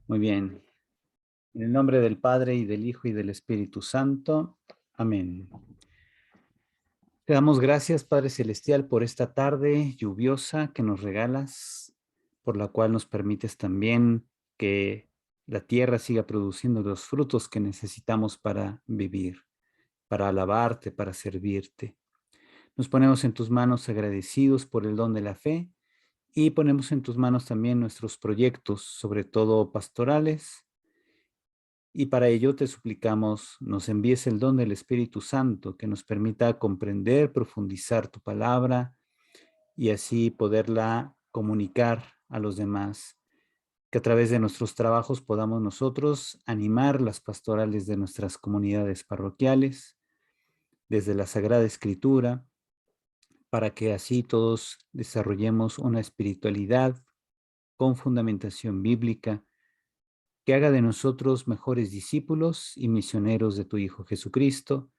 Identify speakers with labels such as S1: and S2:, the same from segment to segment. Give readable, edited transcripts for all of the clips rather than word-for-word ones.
S1: Muy bien. En el nombre del Padre, y del Hijo, y del Espíritu Santo. Amén. Te damos gracias, Padre Celestial, por esta tarde lluviosa que nos regalas, por la cual nos permites también que la tierra siga produciendo los frutos que necesitamos para vivir, para alabarte, para servirte. Nos ponemos en tus manos agradecidos por el don de la fe y ponemos en tus manos también nuestros proyectos, sobre todo pastorales. Y para ello te suplicamos, nos envíes el don del Espíritu Santo que nos permita comprender, profundizar tu palabra y así poderla comunicar a los demás. Que a través de nuestros trabajos podamos nosotros animar las pastorales de nuestras comunidades parroquiales desde la Sagrada Escritura, para que así todos desarrollemos una espiritualidad con fundamentación bíblica que haga de nosotros mejores discípulos y misioneros de tu Hijo Jesucristo,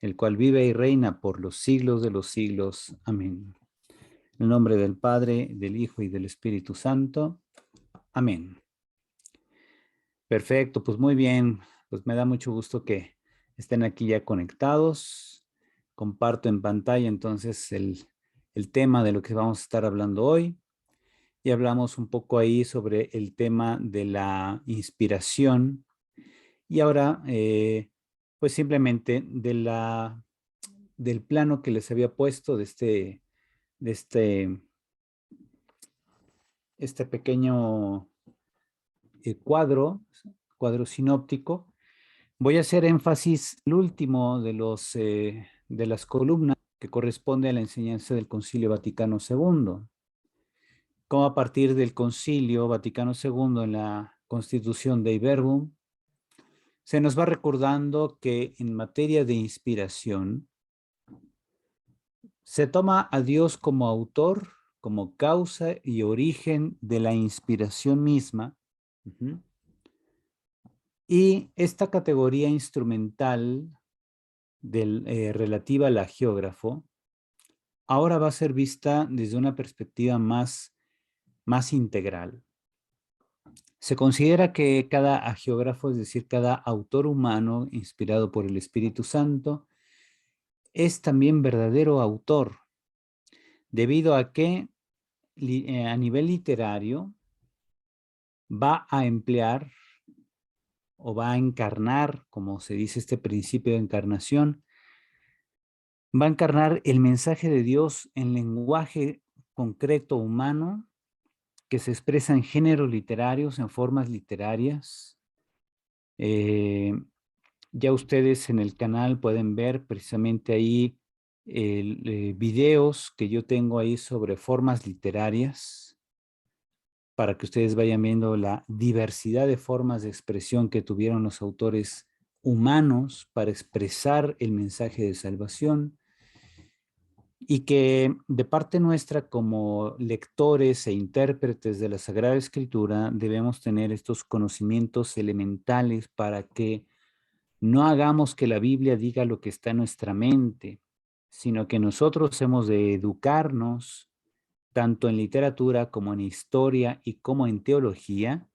S1: el cual vive y reina por los siglos de los siglos. Amén. En el nombre del Padre, del Hijo y del Espíritu Santo. Amén. Perfecto, pues muy bien. Pues me da mucho gusto que estén aquí ya conectados. Comparto en pantalla entonces el tema de lo que vamos a estar hablando hoy. Y hablamos un poco ahí sobre el tema de la inspiración. Y ahora, pues simplemente del plano que les había puesto de este pequeño cuadro sinóptico, voy a hacer énfasis el último de las columnas que corresponde a la enseñanza del Concilio Vaticano II. Como a partir del Concilio Vaticano II en la Constitución Dei Verbum, se nos va recordando que en materia de inspiración se toma a Dios como autor, como causa y origen de la inspiración misma. Y esta categoría instrumental relativa al agiógrafo ahora va a ser vista desde una perspectiva más integral. Se considera que cada agiógrafo, es decir, cada autor humano inspirado por el Espíritu Santo, es también verdadero autor, debido a que a nivel literario va a emplear o va a encarnar, como se dice este principio de encarnación, va a encarnar el mensaje de Dios en lenguaje concreto humano que se expresa en géneros literarios, en formas literarias. Ya ustedes en el canal pueden ver precisamente ahí videos que yo tengo ahí sobre formas literarias, para que ustedes vayan viendo la diversidad de formas de expresión que tuvieron los autores humanos para expresar el mensaje de salvación, y que de parte nuestra como lectores e intérpretes de la Sagrada Escritura debemos tener estos conocimientos elementales para que no hagamos que la Biblia diga lo que está en nuestra mente, sino que nosotros hemos de educarnos tanto en literatura como en historia y como en teología,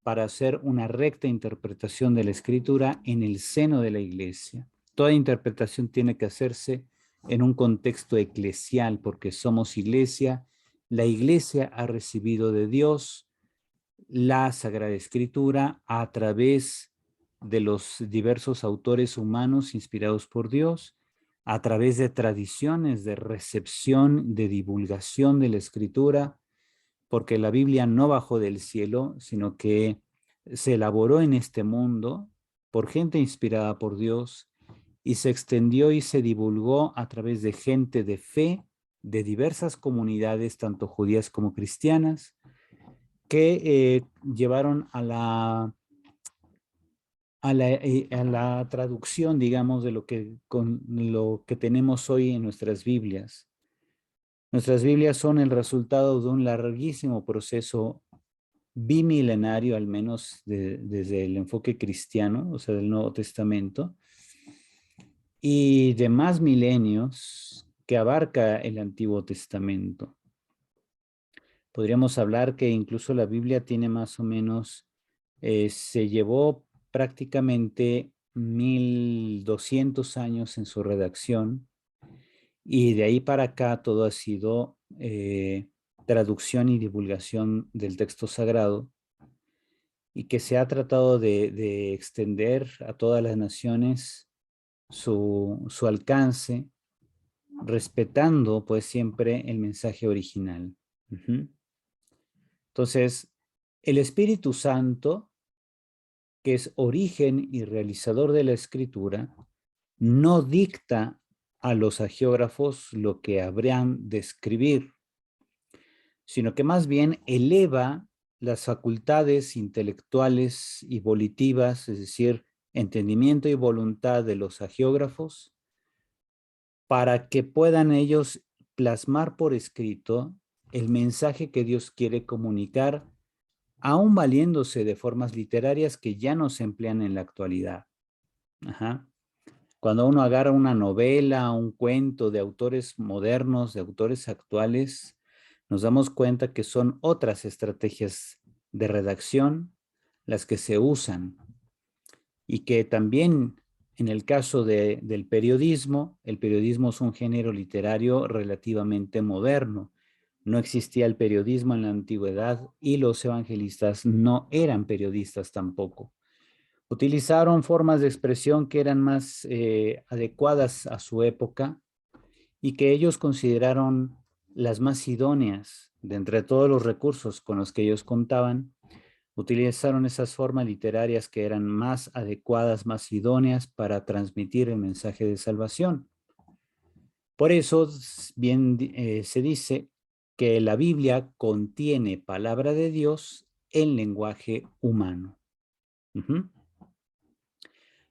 S1: para hacer una recta interpretación de la Escritura en el seno de la Iglesia. Toda interpretación tiene que hacerse en un contexto eclesial, porque somos Iglesia. La Iglesia ha recibido de Dios la Sagrada Escritura a través de los diversos autores humanos inspirados por Dios, a través de tradiciones de recepción, de divulgación de la Escritura, porque la Biblia no bajó del cielo, sino que se elaboró en este mundo por gente inspirada por Dios y se extendió y se divulgó a través de gente de fe de diversas comunidades, tanto judías como cristianas, que llevaron a la traducción, digamos, de lo que tenemos hoy en nuestras Biblias. Nuestras Biblias son el resultado de un larguísimo proceso bimilenario, al menos desde el enfoque cristiano, o sea, del Nuevo Testamento, y de más milenios que abarca el Antiguo Testamento. Podríamos hablar que incluso la Biblia tiene más o menos Se llevó prácticamente 1200 años en su redacción y de ahí para acá todo ha sido traducción y divulgación del texto sagrado y que se ha tratado de extender a todas las naciones su alcance, respetando pues siempre el mensaje original. Entonces, el Espíritu Santo, que es origen y realizador de la escritura, no dicta a los agiógrafos lo que habrían de escribir, sino que más bien eleva las facultades intelectuales y volitivas, es decir, entendimiento y voluntad de los agiógrafos, para que puedan ellos plasmar por escrito el mensaje que Dios quiere comunicar, aún valiéndose de formas literarias que ya no se emplean en la actualidad. Ajá. Cuando uno agarra una novela, un cuento de autores modernos, de autores actuales, nos damos cuenta que son otras estrategias de redacción las que se usan y que también en el caso del periodismo, el periodismo es un género literario relativamente moderno. No existía el periodismo en la antigüedad y los evangelistas no eran periodistas tampoco. Utilizaron formas de expresión que eran más adecuadas a su época y que ellos consideraron las más idóneas de entre todos los recursos con los que ellos contaban. Utilizaron esas formas literarias que eran más adecuadas, más idóneas para transmitir el mensaje de salvación. Por eso bien se dice que la Biblia contiene palabra de Dios en lenguaje humano.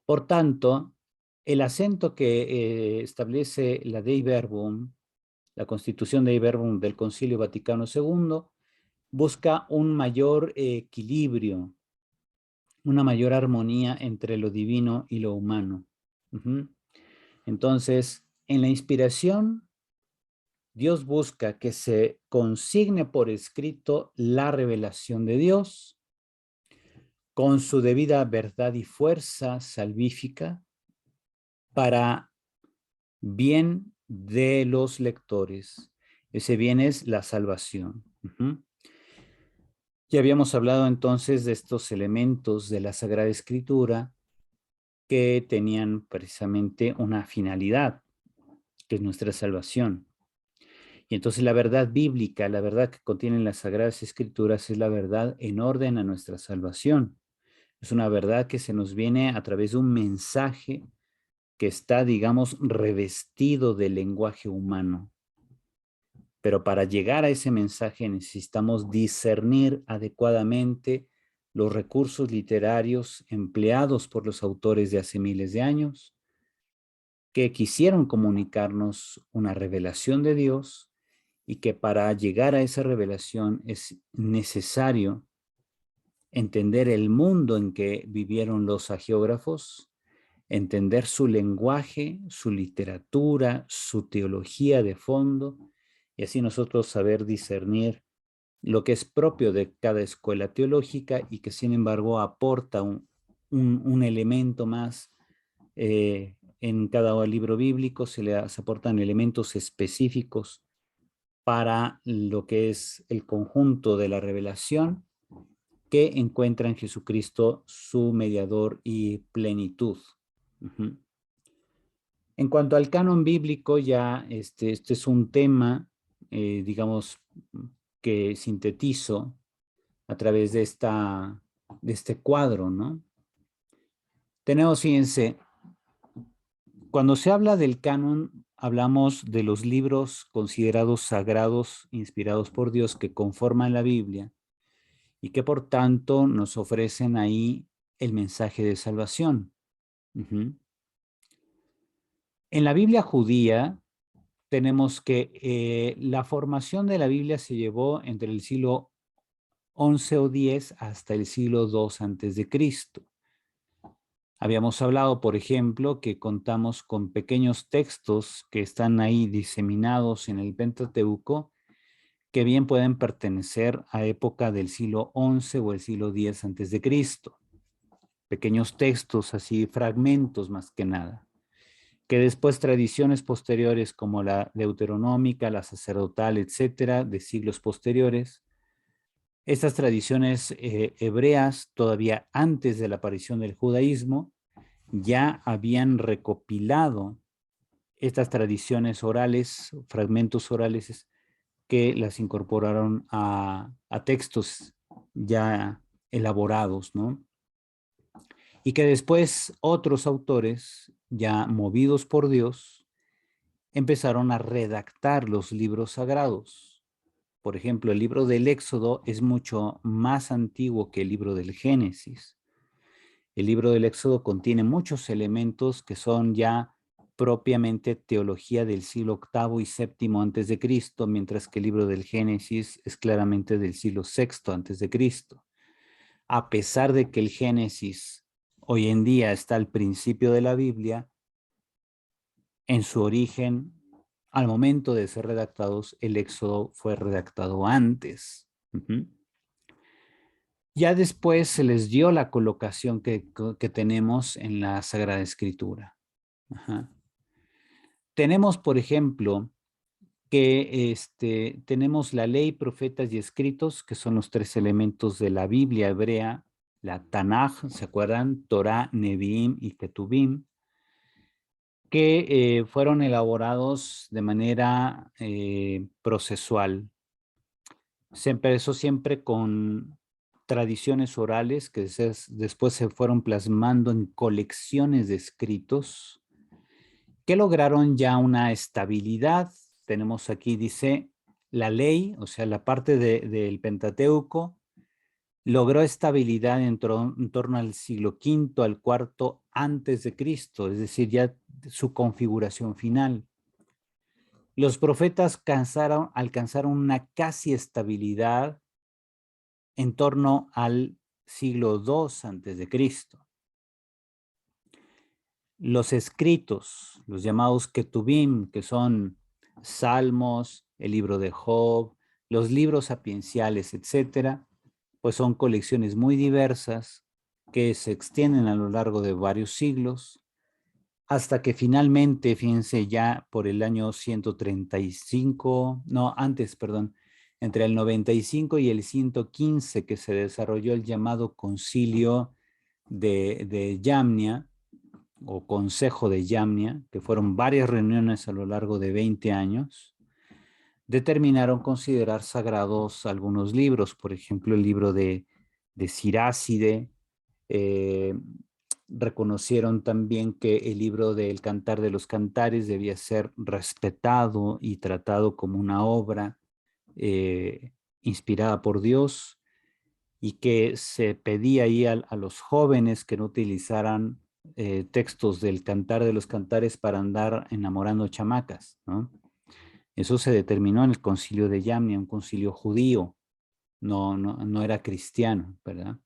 S1: Por tanto, el acento que establece la Dei Verbum, la Constitución Dei Verbum del Concilio Vaticano II, busca un mayor equilibrio, una mayor armonía entre lo divino y lo humano. Entonces, en la inspiración, Dios busca que se consigne por escrito la revelación de Dios con su debida verdad y fuerza salvífica para bien de los lectores. Ese bien es la salvación. Ya habíamos hablado entonces de estos elementos de la Sagrada Escritura que tenían precisamente una finalidad, que es nuestra salvación. Y entonces la verdad bíblica, la verdad que contienen las Sagradas Escrituras es la verdad en orden a nuestra salvación. Es una verdad que se nos viene a través de un mensaje que está, digamos, revestido del lenguaje humano. Pero para llegar a ese mensaje necesitamos discernir adecuadamente los recursos literarios empleados por los autores de hace miles de años, que quisieron comunicarnos una revelación de Dios y que para llegar a esa revelación es necesario entender el mundo en que vivieron los agiógrafos, entender su lenguaje, su literatura, su teología de fondo, y así nosotros saber discernir lo que es propio de cada escuela teológica y que sin embargo aporta un elemento más. En cada libro bíblico se aportan elementos específicos para lo que es el conjunto de la revelación que encuentra en Jesucristo su mediador y plenitud. En cuanto al canon bíblico, ya este es un tema, digamos, que sintetizo a través de este cuadro, ¿no? Tenemos, fíjense, cuando se habla del canon, hablamos de los libros considerados sagrados, inspirados por Dios, que conforman la Biblia y que por tanto nos ofrecen ahí el mensaje de salvación. En la Biblia judía tenemos que la formación de la Biblia se llevó entre el siglo XI o X hasta el siglo II antes de Cristo. Habíamos hablado, por ejemplo, que contamos con pequeños textos que están ahí diseminados en el Pentateuco, que bien pueden pertenecer a época del siglo XI o el siglo X antes de Cristo. Pequeños textos, así fragmentos más que nada, que después tradiciones posteriores como la deuteronómica, la sacerdotal, etcétera, de siglos posteriores. Estas tradiciones hebreas, todavía antes de la aparición del judaísmo, ya habían recopilado estas tradiciones orales, fragmentos orales, que las incorporaron a textos ya elaborados, ¿no? Y que después otros autores, ya movidos por Dios, empezaron a redactar los libros sagrados. Por ejemplo, el libro del Éxodo es mucho más antiguo que el libro del Génesis. El libro del Éxodo contiene muchos elementos que son ya propiamente teología del siglo VIII y VII antes de Cristo, mientras que el libro del Génesis es claramente del siglo VI antes de Cristo. A pesar de que el Génesis hoy en día está al principio de la Biblia, en su origen, al momento de ser redactados, el Éxodo fue redactado antes. Ya después se les dio la colocación que tenemos en la Sagrada Escritura. Ajá. Tenemos, por ejemplo, que tenemos la ley, profetas y escritos, que son los tres elementos de la Biblia hebrea, la Tanaj, ¿se acuerdan? Torah, Nevi'im y Ketuvim, que fueron elaborados de manera procesual. Se empezó siempre con tradiciones orales que después se fueron plasmando en colecciones de escritos que lograron ya una estabilidad. Tenemos aquí, dice, la ley, o sea, la parte del Pentateuco, logró estabilidad en torno al siglo V al IV antes de Cristo, es decir, ya su configuración final. Los profetas alcanzaron una casi estabilidad en torno al siglo II antes de Cristo. Los escritos, los llamados Ketuvim, que son Salmos, el libro de Job, los libros sapienciales, etcétera, pues son colecciones muy diversas que se extienden a lo largo de varios siglos, hasta que finalmente, fíjense, ya por el año 135, no, antes, perdón, entre el 95 y el 115, que se desarrolló el llamado Concilio de Yamnia, o Consejo de Yamnia, que fueron varias reuniones a lo largo de 20 años, determinaron considerar sagrados algunos libros, por ejemplo, el libro de Siráside. Reconocieron también que el libro del Cantar de los Cantares debía ser respetado y tratado como una obra inspirada por Dios, y que se pedía ahí a los jóvenes que no utilizaran textos del Cantar de los Cantares para andar enamorando chamacas, ¿no? Eso se determinó en el concilio de Yamnia, un concilio judío, no era cristiano, ¿verdad?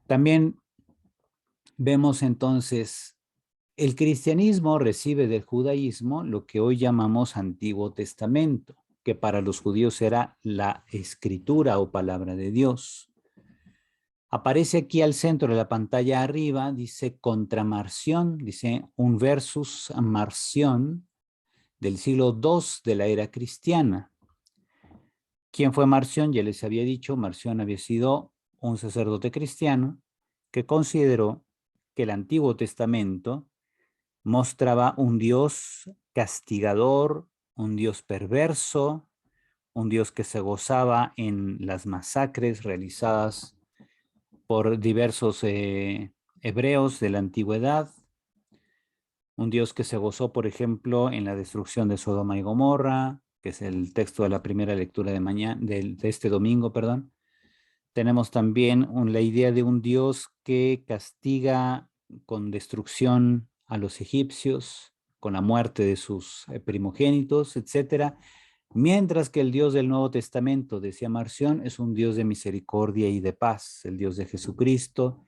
S1: También vemos entonces, el cristianismo recibe del judaísmo lo que hoy llamamos Antiguo Testamento, que para los judíos era la escritura o palabra de Dios. Aparece aquí al centro de la pantalla arriba, dice contra Marción, dice un versus Marción del siglo II de la era cristiana. ¿Quién fue Marción? Ya les había dicho, Marción había sido un sacerdote cristiano que consideró que el Antiguo Testamento mostraba un Dios castigador, un Dios perverso, un Dios que se gozaba en las masacres realizadas por diversos hebreos de la antigüedad, un Dios que se gozó, por ejemplo, en la destrucción de Sodoma y Gomorra, que es el texto de la primera lectura de mañana, de este domingo, perdón. Tenemos también la idea de un Dios que castiga con destrucción a los egipcios, con la muerte de sus primogénitos, etcétera. Mientras que el Dios del Nuevo Testamento, decía Marción, es un Dios de misericordia y de paz, el Dios de Jesucristo.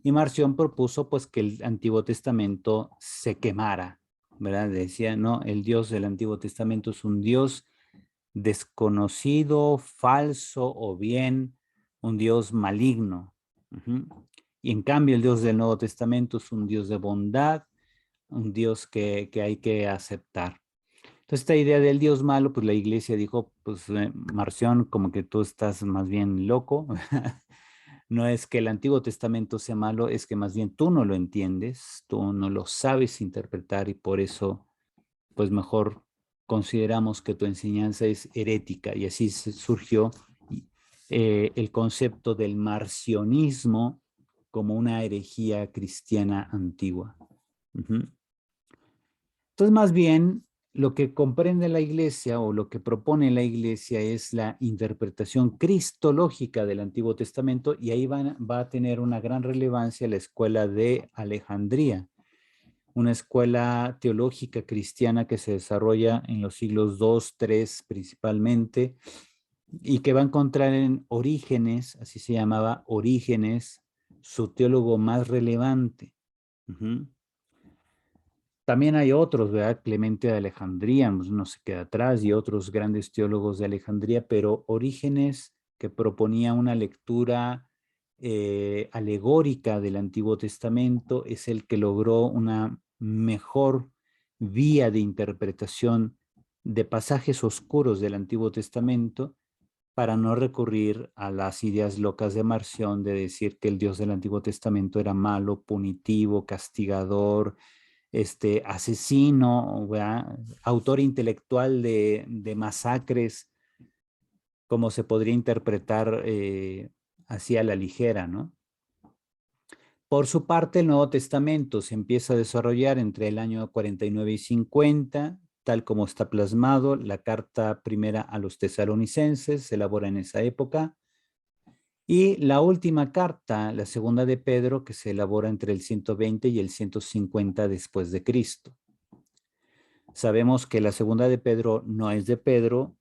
S1: Y Marción propuso pues que el Antiguo Testamento se quemara, ¿verdad? Decía, no, el Dios del Antiguo Testamento es un Dios desconocido, falso o bien un Dios maligno. Y en cambio el Dios del Nuevo Testamento es un Dios de bondad, un Dios que hay que aceptar. Entonces, esta idea del Dios malo, pues la iglesia dijo, pues Marción, como que tú estás más bien loco. No es que el Antiguo Testamento sea malo, es que más bien tú no lo entiendes, tú no lo sabes interpretar y por eso, pues mejor consideramos que tu enseñanza es herética. Y así surgió el concepto del marcionismo como una herejía cristiana antigua. Entonces, más bien, lo que comprende la iglesia o lo que propone la iglesia es la interpretación cristológica del Antiguo Testamento y ahí va a tener una gran relevancia la escuela de Alejandría, una escuela teológica cristiana que se desarrolla en los siglos II, III principalmente y que va a encontrar en Orígenes, así se llamaba Orígenes, su teólogo más relevante. También hay otros, ¿verdad? Clemente de Alejandría, no se queda atrás, y otros grandes teólogos de Alejandría, pero Orígenes, que proponía una lectura alegórica del Antiguo Testamento, es el que logró una mejor vía de interpretación de pasajes oscuros del Antiguo Testamento para no recurrir a las ideas locas de Marción de decir que el Dios del Antiguo Testamento era malo, punitivo, castigador, asesino, ¿verdad? Autor intelectual de masacres, como se podría interpretar así a la ligera, ¿no? Por su parte, el Nuevo Testamento se empieza a desarrollar entre el año 49 y 50, tal como está plasmado. La carta primera a los tesalonicenses se elabora en esa época. Y la última carta, la segunda de Pedro, que se elabora entre el 120 y el 150 después de Cristo. Sabemos que la segunda de Pedro no es de Pedro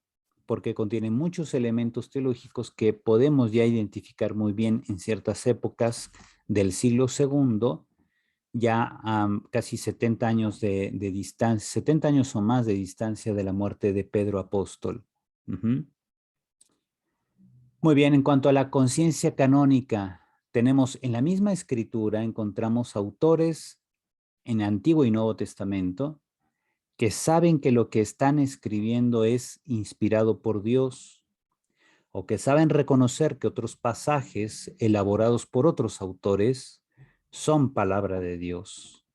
S1: porque contiene muchos elementos teológicos que podemos ya identificar muy bien en ciertas épocas del siglo II, ya casi 70 años de distancia, 70 años o más de distancia de la muerte de Pedro apóstol. Muy bien, en cuanto a la conciencia canónica, tenemos en la misma escritura, encontramos autores en Antiguo y Nuevo Testamento que saben que lo que están escribiendo es inspirado por Dios o que saben reconocer que otros pasajes elaborados por otros autores son palabra de Dios.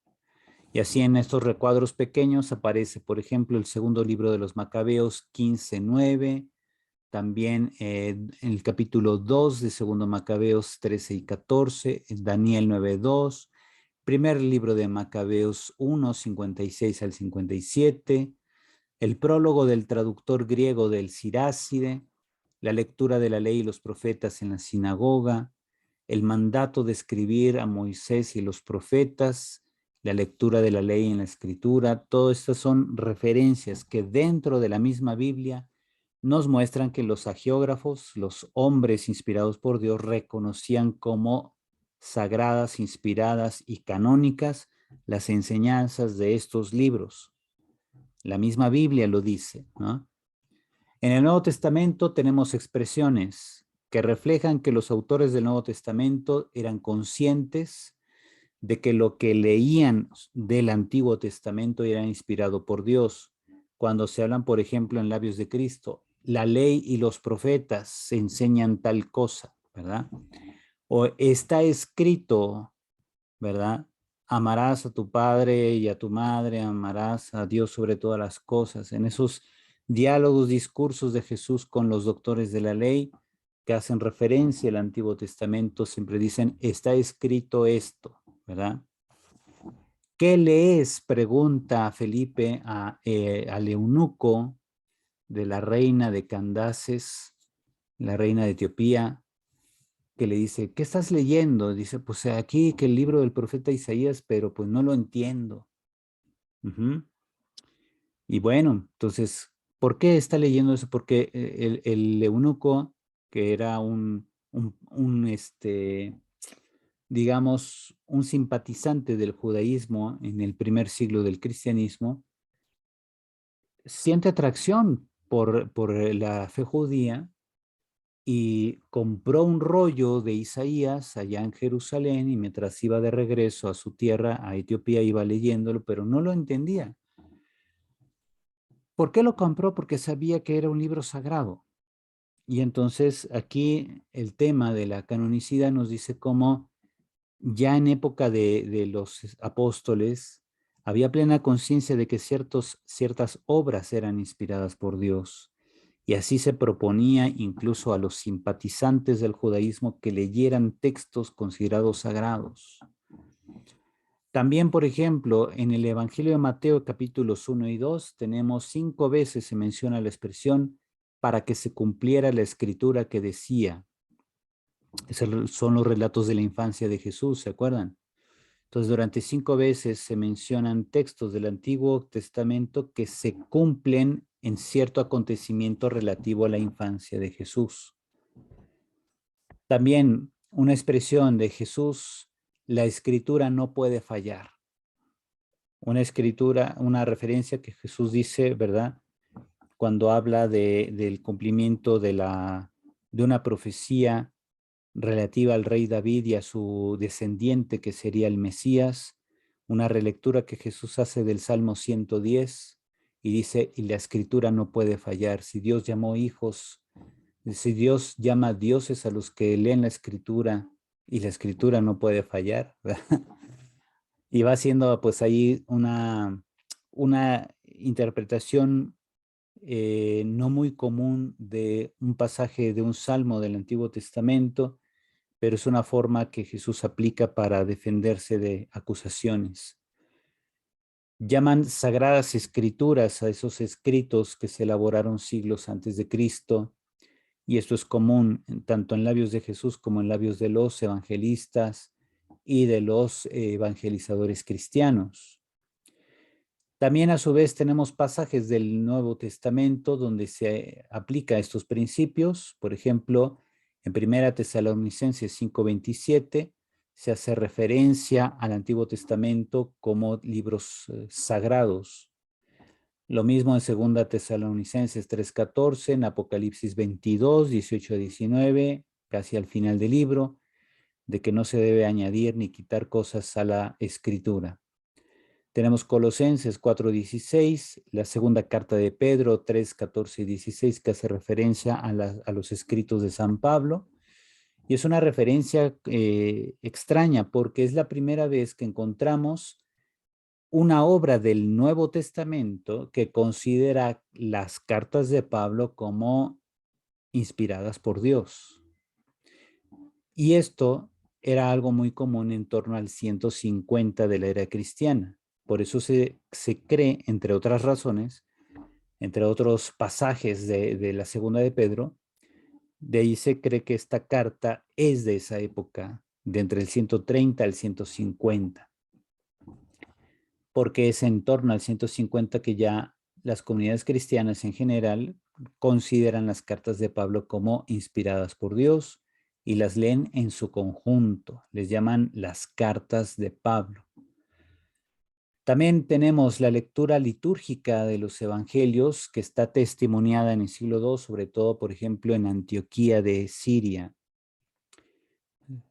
S1: Y así en estos recuadros pequeños aparece, por ejemplo, el segundo libro de los Macabeos 15:9, también en el capítulo 2 de segundo Macabeos 13 y 14, Daniel 9:2, primer libro de Macabeos 1, 56 al 57, el prólogo del traductor griego del Siráside, la lectura de la ley y los profetas en la sinagoga, el mandato de escribir a Moisés y los profetas, la lectura de la ley en la escritura, todas estas son referencias que dentro de la misma Biblia nos muestran que los agiógrafos, los hombres inspirados por Dios, reconocían como sagradas, inspiradas y canónicas las enseñanzas de estos libros. La misma Biblia lo dice, ¿no? En el Nuevo Testamento tenemos expresiones que reflejan que los autores del Nuevo Testamento eran conscientes de que lo que leían del Antiguo Testamento era inspirado por Dios. Cuando se hablan, por ejemplo, en labios de Cristo, la ley y los profetas enseñan tal cosa, ¿verdad? O está escrito, ¿verdad? Amarás a tu padre y a tu madre, amarás a Dios sobre todas las cosas. En esos diálogos, discursos de Jesús con los doctores de la ley que hacen referencia al Antiguo Testamento, siempre dicen, está escrito esto, ¿verdad? ¿Qué lees? Pregunta Felipe al eunuco de la reina de Candaces, la reina de Etiopía, que le dice, ¿qué estás leyendo? Dice, pues aquí que el libro del profeta Isaías, pero pues no lo entiendo. Y bueno, entonces, ¿por qué está leyendo eso? Porque el eunuco, que era digamos, un simpatizante del judaísmo en el primer siglo del cristianismo, siente atracción por la fe judía y compró un rollo de Isaías allá en Jerusalén y mientras iba de regreso a su tierra, a Etiopía, iba leyéndolo, pero no lo entendía. ¿Por qué lo compró? Porque sabía que era un libro sagrado. Y entonces aquí el tema de la canonicidad nos dice cómo ya en época de los apóstoles había plena conciencia de que ciertas obras eran inspiradas por Dios. Y así se proponía incluso a los simpatizantes del judaísmo que leyeran textos considerados sagrados. También, por ejemplo, en el Evangelio de Mateo, capítulos 1 y 2, tenemos 5 veces se menciona la expresión para que se cumpliera la escritura que decía. Esos son los relatos de la infancia de Jesús, ¿se acuerdan? Entonces, durante 5 veces se mencionan textos del Antiguo Testamento que se cumplen en cierto acontecimiento relativo a la infancia de Jesús. También una expresión de Jesús, la escritura no puede fallar. Una escritura, una referencia que Jesús dice, ¿verdad? Cuando habla del cumplimiento de una profecía relativa al rey David y a su descendiente que sería el Mesías, una relectura que Jesús hace del Salmo 110 y dice, y la escritura no puede fallar. Si Dios llamó hijos, si Dios llama dioses a los que leen la escritura y la escritura no puede fallar, ¿verdad? Y va haciendo pues ahí una interpretación no muy común de un pasaje de un salmo del Antiguo Testamento, pero es una forma que Jesús aplica para defenderse de acusaciones. Llaman sagradas escrituras a esos escritos que se elaboraron siglos antes de Cristo, y esto es común tanto en labios de Jesús como en labios de los evangelistas y de los evangelizadores cristianos. También a su vez tenemos pasajes del Nuevo Testamento donde se aplica estos principios. Por ejemplo, en 1 Tesalonicenses 5:27 se hace referencia al Antiguo Testamento como libros sagrados. Lo mismo en 2 Tesalonicenses 3:14, en Apocalipsis 22:18-19, casi al final del libro, de que no se debe añadir ni quitar cosas a la escritura. Tenemos Colosenses 4:16, la segunda carta de Pedro 3:14-16, que hace referencia a los escritos de San Pablo. Y es una referencia extraña porque es la primera vez que encontramos una obra del Nuevo Testamento que considera las cartas de Pablo como inspiradas por Dios. Y esto era algo muy común en torno al 150 de la era cristiana. Por eso se cree, entre otras razones, entre otros pasajes de la segunda de Pedro, de ahí se cree que esta carta es de esa época, de entre el 130 al 150, porque es en torno al 150 que ya las comunidades cristianas en general consideran las cartas de Pablo como inspiradas por Dios y las leen en su conjunto, les llaman las cartas de Pablo. También tenemos la lectura litúrgica de los evangelios que está testimoniada en el siglo II, sobre todo, por ejemplo, en Antioquía de Siria.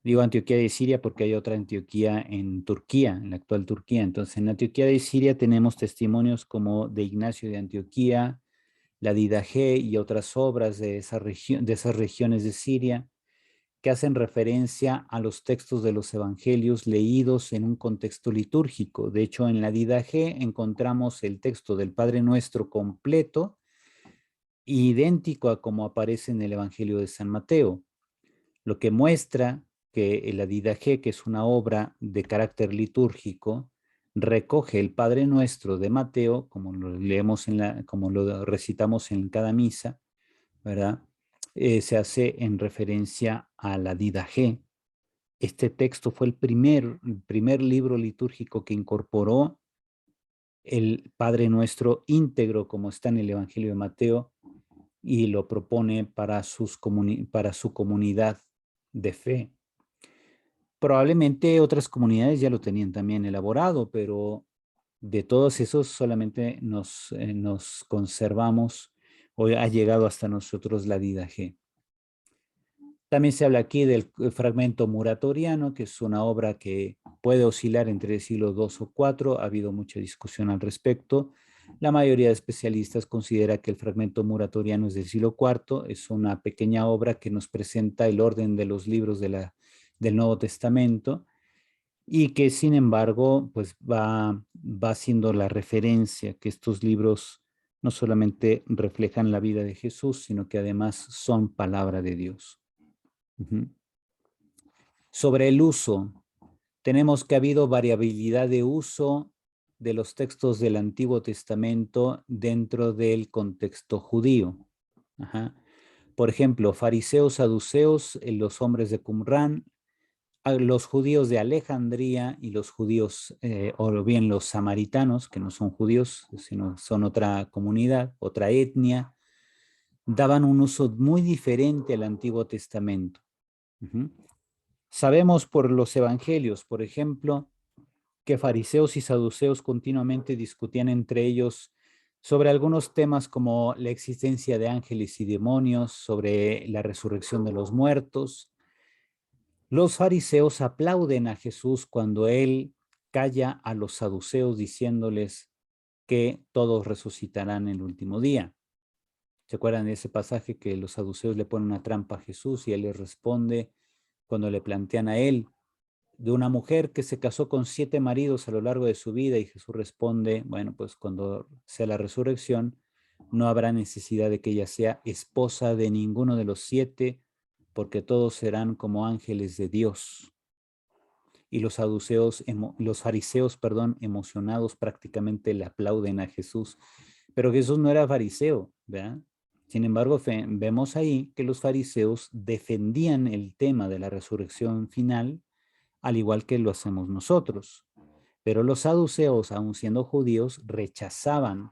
S1: Digo Antioquía de Siria porque hay otra Antioquía en Turquía, en la actual Turquía. Entonces, en Antioquía de Siria tenemos testimonios como de Ignacio de Antioquía, la Didaché y otras obras de esas regiones de Siria que hacen referencia a los textos de los evangelios leídos en un contexto litúrgico. De hecho, en la Didaché encontramos el texto del Padre Nuestro completo, idéntico a como aparece en el Evangelio de San Mateo, lo que muestra que la Didaché, que es una obra de carácter litúrgico, recoge el Padre Nuestro de Mateo, como lo leemos como lo recitamos en cada misa, ¿verdad? Se hace en referencia a la Didaché. Este texto fue el primer libro litúrgico que incorporó el Padre Nuestro íntegro, como está en el Evangelio de Mateo, y lo propone para su comunidad de fe. Probablemente otras comunidades ya lo tenían también elaborado, pero de todos esos solamente nos conservamos Hoy ha llegado hasta nosotros la Didache. También se habla aquí del fragmento muratoriano, que es una obra que puede oscilar entre el siglo II o IV. Ha habido mucha discusión al respecto. La mayoría de especialistas considera que el fragmento muratoriano es del siglo IV. Es una pequeña obra que nos presenta el orden de los libros del Nuevo Testamento y que, sin embargo, pues va siendo la referencia que estos libros no solamente reflejan la vida de Jesús, sino que además son palabra de Dios. Sobre el uso, tenemos que ha habido variabilidad de uso de los textos del Antiguo Testamento dentro del contexto judío. Por ejemplo, fariseos, saduceos, los hombres de Qumrán, los judíos de Alejandría y los judíos, o bien los samaritanos, que no son judíos, sino son otra comunidad, otra etnia, daban un uso muy diferente al Antiguo Testamento. Sabemos por los evangelios, por ejemplo, que fariseos y saduceos continuamente discutían entre ellos sobre algunos temas como la existencia de ángeles y demonios, sobre la resurrección de los muertos. Los fariseos aplauden a Jesús cuando él calla a los saduceos diciéndoles que todos resucitarán en el último día. ¿Se acuerdan de ese pasaje que los saduceos le ponen una trampa a Jesús y él les responde cuando le plantean a él de una mujer que se casó con 7 maridos a lo largo de su vida y Jesús responde, bueno, pues cuando sea la resurrección no habrá necesidad de que ella sea esposa de ninguno de los 7 porque todos serán como ángeles de Dios. Y los fariseos, emocionados prácticamente le aplauden a Jesús. Pero Jesús no era fariseo, ¿verdad? Sin embargo, vemos ahí que los fariseos defendían el tema de la resurrección final, al igual que lo hacemos nosotros. Pero los saduceos, aun siendo judíos, rechazaban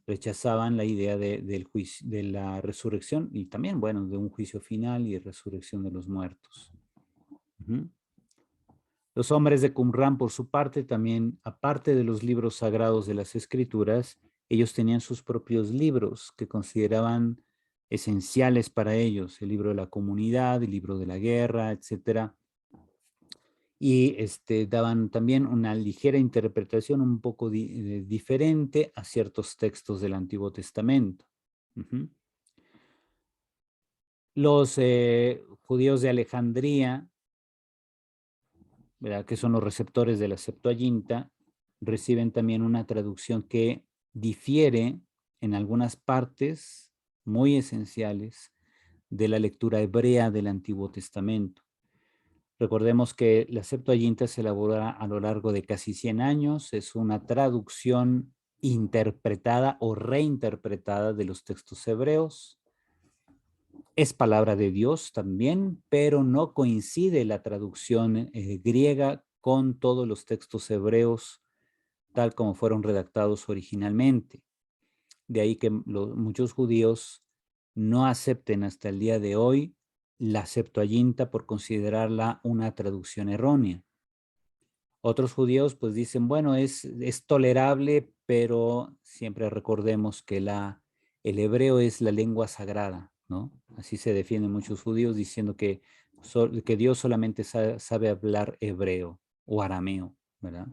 S1: la idea de la resurrección y también, bueno, de un juicio final y resurrección de los muertos. Los hombres de Qumrán, por su parte, también, aparte de los libros sagrados de las Escrituras, ellos tenían sus propios libros que consideraban esenciales para ellos, el libro de la comunidad, el libro de la guerra, etcétera. Y daban también una ligera interpretación un poco diferente a ciertos textos del Antiguo Testamento. Los judíos de Alejandría, ¿verdad?, que son los receptores de la Septuaginta, reciben también una traducción que difiere en algunas partes muy esenciales de la lectura hebrea del Antiguo Testamento. Recordemos que la Septuaginta se elabora a lo largo de casi 100 años, es una traducción interpretada o reinterpretada de los textos hebreos. Es palabra de Dios también, pero no coincide la traducción griega con todos los textos hebreos tal como fueron redactados originalmente. De ahí que muchos judíos no acepten hasta el día de hoy la Septuaginta por considerarla una traducción errónea. Otros judíos pues dicen, bueno, es tolerable, pero siempre recordemos que el hebreo es la lengua sagrada, ¿no? Así se defienden muchos judíos diciendo que Dios solamente sabe hablar hebreo o arameo, ¿verdad?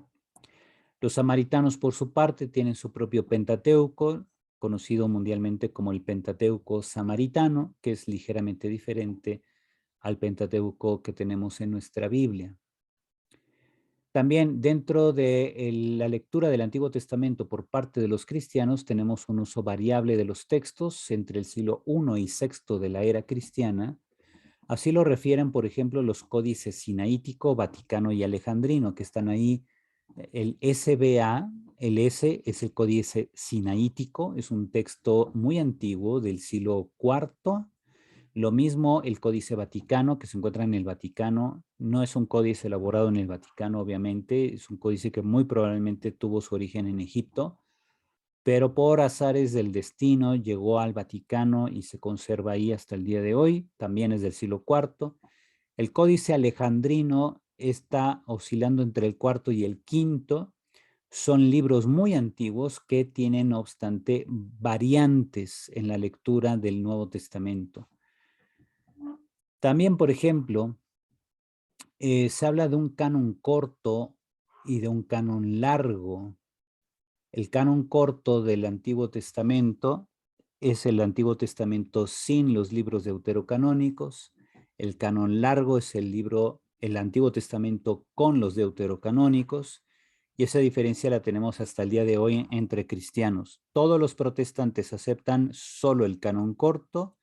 S1: Los samaritanos, por su parte, tienen su propio Pentateuco, conocido mundialmente como el Pentateuco samaritano, que es ligeramente diferente al Pentateuco que tenemos en nuestra Biblia. También dentro de la lectura del Antiguo Testamento por parte de los cristianos tenemos un uso variable de los textos entre el siglo I y VI de la era cristiana. Así lo refieren, por ejemplo, los códices sinaítico, vaticano y alejandrino, que están ahí. El SBA, el S es el códice sinaítico, es un texto muy antiguo del siglo IV. Lo mismo el Códice Vaticano, que se encuentra en el Vaticano. No es un códice elaborado en el Vaticano, obviamente. Es un códice que muy probablemente tuvo su origen en Egipto, pero por azares del destino llegó al Vaticano y se conserva ahí hasta el día de hoy. También es del siglo IV. El Códice Alejandrino está oscilando entre el cuarto y el quinto. Son libros muy antiguos que tienen, no obstante, variantes en la lectura del Nuevo Testamento. También, por ejemplo, se habla de un canon corto y de un canon largo. El canon corto del Antiguo Testamento es el Antiguo Testamento sin los libros deuterocanónicos. El canon largo es el Antiguo Testamento con los deuterocanónicos. Y esa diferencia la tenemos hasta el día de hoy entre cristianos. Todos los protestantes aceptan solo el canon corto,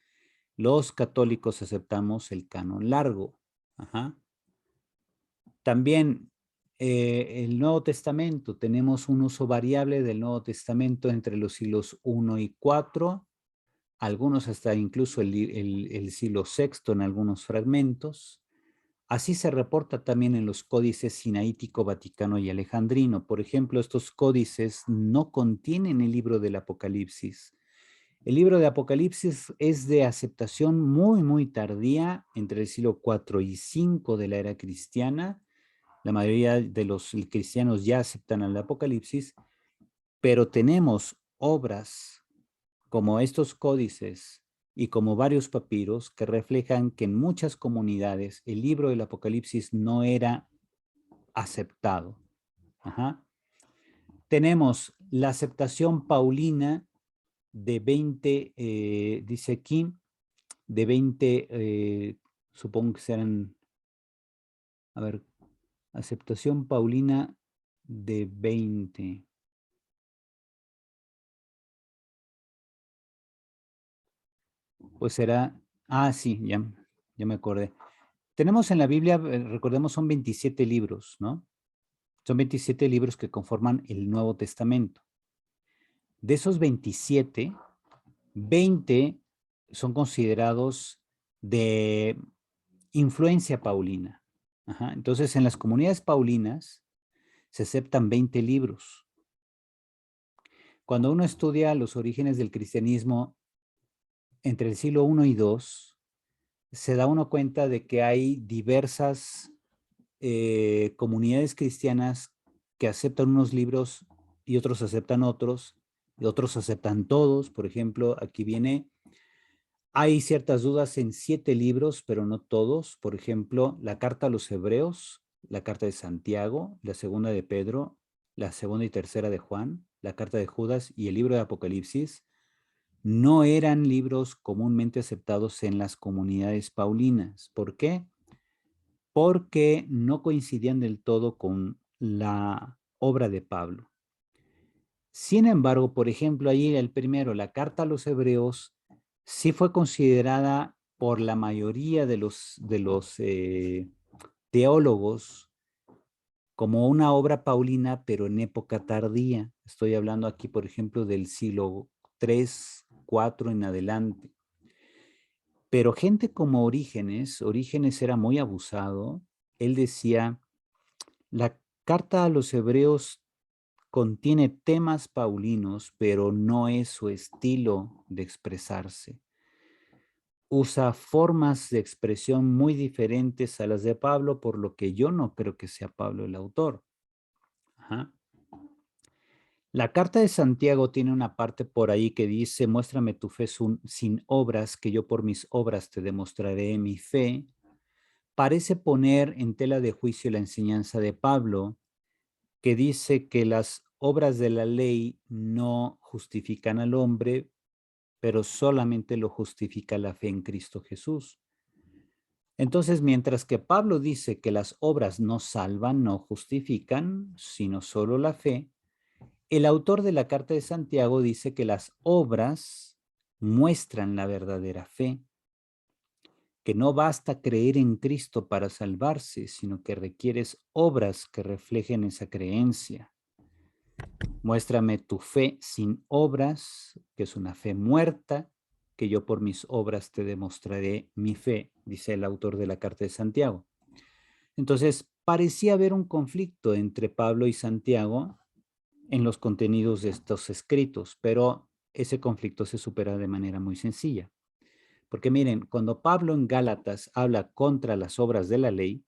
S1: los católicos aceptamos el canon largo. Ajá. También el Nuevo Testamento, tenemos un uso variable del Nuevo Testamento entre los siglos I y IV, algunos hasta incluso el siglo VI en algunos fragmentos. Así se reporta también en los códices sinaítico, vaticano y alejandrino. Por ejemplo, estos códices no contienen el libro del Apocalipsis. El libro de Apocalipsis es de aceptación muy, muy tardía, entre el siglo IV y V de la era cristiana. La mayoría de los cristianos ya aceptan el Apocalipsis, pero tenemos obras como estos códices y como varios papiros que reflejan que en muchas comunidades el libro del Apocalipsis no era aceptado. Ajá. Tenemos la aceptación paulina de 20, dice aquí, de 20, supongo que serán, a ver, aceptación paulina de 20. Pues será, sí, ya me acordé. Tenemos en la Biblia, recordemos, son 27 libros, ¿no? Son 27 libros que conforman el Nuevo Testamento. De esos 27, 20 son considerados de influencia paulina. Ajá. Entonces, en las comunidades paulinas se aceptan 20 libros. Cuando uno estudia los orígenes del cristianismo entre el siglo I y II, se da uno cuenta de que hay diversas comunidades cristianas que aceptan unos libros y otros aceptan otros, y otros aceptan todos. Por ejemplo, aquí viene, hay ciertas dudas en 7 libros, pero no todos. Por ejemplo, la carta a los Hebreos, la carta de Santiago, la segunda de Pedro, la segunda y tercera de Juan, la carta de Judas y el libro de Apocalipsis no eran libros comúnmente aceptados en las comunidades paulinas. ¿Por qué? Porque no coincidían del todo con la obra de Pablo. Sin embargo, por ejemplo, ahí el primero, la carta a los Hebreos, sí fue considerada por la mayoría de los teólogos como una obra paulina, pero en época tardía. Estoy hablando aquí, por ejemplo, del siglo III, IV en adelante. Pero gente como Orígenes era muy abusado. Él decía, la carta a los Hebreos contiene temas paulinos, pero no es su estilo de expresarse. Usa formas de expresión muy diferentes a las de Pablo, por lo que yo no creo que sea Pablo el autor. Ajá. La carta de Santiago tiene una parte por ahí que dice, muéstrame tu fe sin obras, que yo por mis obras te demostraré mi fe. Parece poner en tela de juicio la enseñanza de Pablo, que dice que las obras de la ley no justifican al hombre, pero solamente lo justifica la fe en Cristo Jesús. Entonces, mientras que Pablo dice que las obras no salvan, no justifican, sino solo la fe, el autor de la carta de Santiago dice que las obras muestran la verdadera fe, que no basta creer en Cristo para salvarse, sino que requieres obras que reflejen esa creencia. Muéstrame tu fe sin obras, que es una fe muerta, que yo por mis obras te demostraré mi fe, dice el autor de la carta de Santiago. Entonces, parecía haber un conflicto entre Pablo y Santiago en los contenidos de estos escritos, pero ese conflicto se supera de manera muy sencilla. Porque miren, cuando Pablo en Gálatas habla contra las obras de la ley,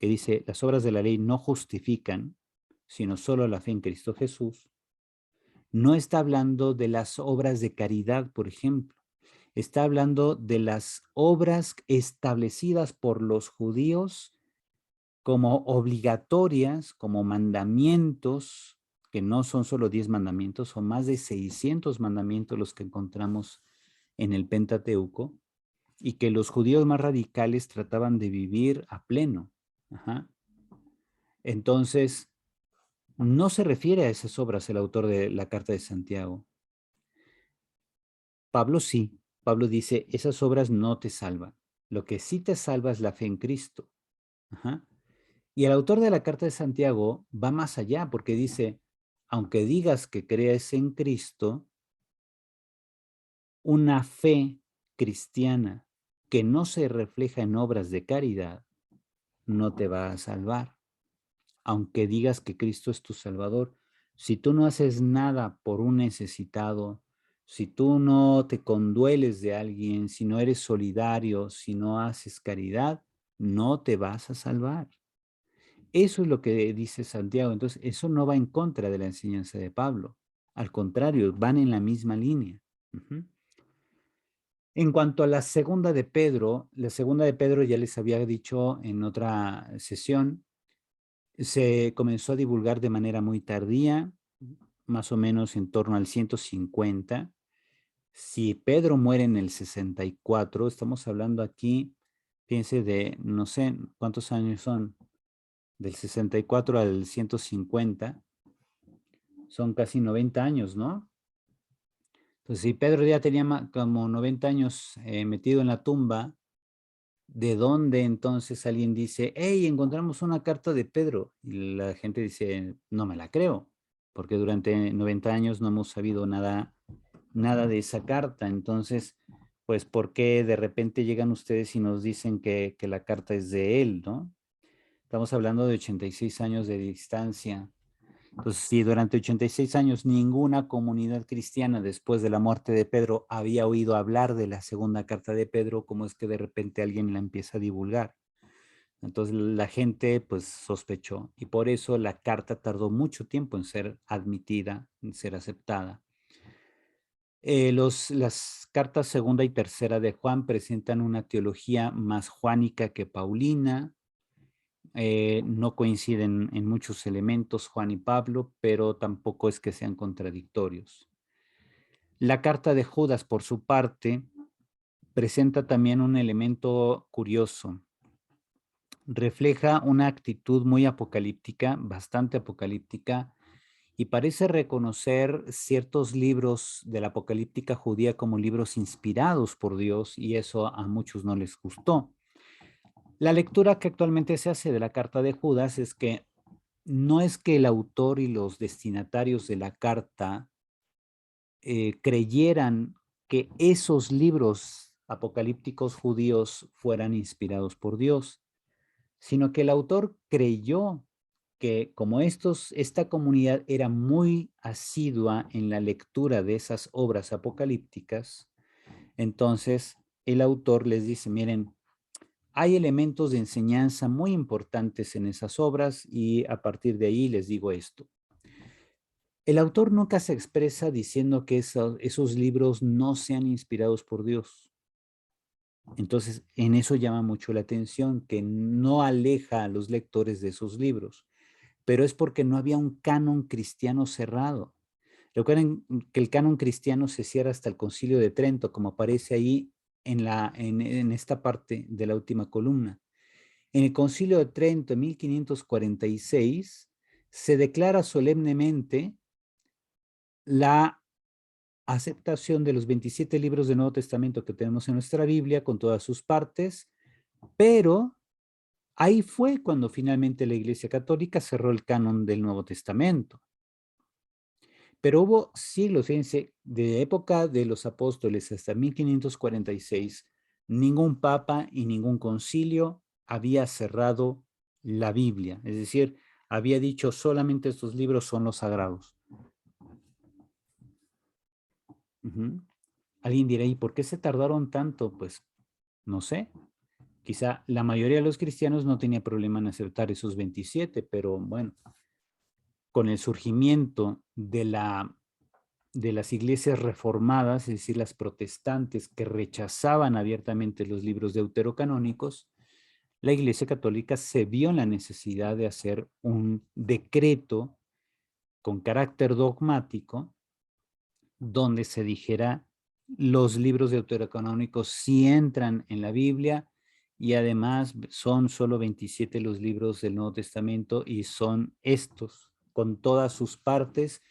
S1: que dice, las obras de la ley no justifican, sino solo la fe en Cristo Jesús, no está hablando de las obras de caridad, por ejemplo. Está hablando de las obras establecidas por los judíos como obligatorias, como mandamientos, que no son solo 10 mandamientos, son más de 600 mandamientos los que encontramos en el Pentateuco, y que los judíos más radicales trataban de vivir a pleno. Ajá. Entonces, no se refiere a esas obras el autor de la Carta de Santiago. Pablo sí. Pablo dice, esas obras no te salvan. Lo que sí te salva es la fe en Cristo. Ajá. Y el autor de la Carta de Santiago va más allá porque dice, aunque digas que crees en Cristo, una fe cristiana que no se refleja en obras de caridad no te va a salvar. Aunque digas que Cristo es tu Salvador, si tú no haces nada por un necesitado, si tú no te condueles de alguien, si no eres solidario, si no haces caridad, no te vas a salvar. Eso es lo que dice Santiago. Entonces, eso no va en contra de la enseñanza de Pablo. Al contrario, van en la misma línea. Uh-huh. En cuanto a la segunda de Pedro ya les había dicho en otra sesión, se comenzó a divulgar de manera muy tardía, más o menos en torno al 150. Si Pedro muere en el 64, estamos hablando aquí, fíjense, de no sé cuántos años son, del 64 al 150, son casi 90 años, ¿no? Entonces, si Pedro ya tenía como 90 años metido en la tumba, ¿de dónde entonces alguien dice, hey, encontramos una carta de Pedro? Y la gente dice, no me la creo, porque durante 90 años no hemos sabido nada de esa carta. Entonces, pues, ¿por qué de repente llegan ustedes y nos dicen que la carta es de él, ¿no? Estamos hablando de 86 años de distancia. Entonces, si durante 86 años ninguna comunidad cristiana después de la muerte de Pedro había oído hablar de la segunda carta de Pedro, ¿cómo es que de repente alguien la empieza a divulgar? Entonces la gente pues sospechó y por eso la carta tardó mucho tiempo en ser admitida, en ser aceptada. Las cartas segunda y tercera de Juan presentan una teología más juánica que paulina. No coinciden en muchos elementos Juan y Pablo, pero tampoco es que sean contradictorios. La carta de Judas, por su parte, presenta también un elemento curioso. Refleja una actitud muy apocalíptica, bastante apocalíptica, y parece reconocer ciertos libros de la apocalíptica judía como libros inspirados por Dios, y eso a muchos no les gustó. La lectura que actualmente se hace de la carta de Judas es que no es que el autor y los destinatarios de la carta creyeran que esos libros apocalípticos judíos fueran inspirados por Dios, sino que el autor creyó que como esta comunidad era muy asidua en la lectura de esas obras apocalípticas, entonces el autor les dice, miren, hay elementos de enseñanza muy importantes en esas obras y a partir de ahí les digo esto. El autor nunca se expresa diciendo que esos libros no sean inspirados por Dios. Entonces, en eso llama mucho la atención, que no aleja a los lectores de esos libros, pero es porque no había un canon cristiano cerrado. Recuerden que el canon cristiano se cierra hasta el Concilio de Trento, como aparece ahí en esta parte de la última columna. En el Concilio de Trento, en 1546, se declara solemnemente la aceptación de los 27 libros del Nuevo Testamento que tenemos en nuestra Biblia, con todas sus partes, pero ahí fue cuando finalmente la Iglesia Católica cerró el canon del Nuevo Testamento. Pero hubo siglos, fíjense, de época de los apóstoles hasta 1546, ningún papa y ningún concilio había cerrado la Biblia, es decir, había dicho solamente estos libros son los sagrados. Alguien dirá, ¿y por qué se tardaron tanto? Pues no sé, quizá la mayoría de los cristianos no tenía problema en aceptar esos 27, pero bueno, con el surgimiento de las iglesias reformadas, es decir, las protestantes que rechazaban abiertamente los libros deuterocanónicos, la Iglesia Católica se vio en la necesidad de hacer un decreto con carácter dogmático donde se dijera los libros deuterocanónicos sí entran en la Biblia y además son solo 27 los libros del Nuevo Testamento y son estos con todas sus partes.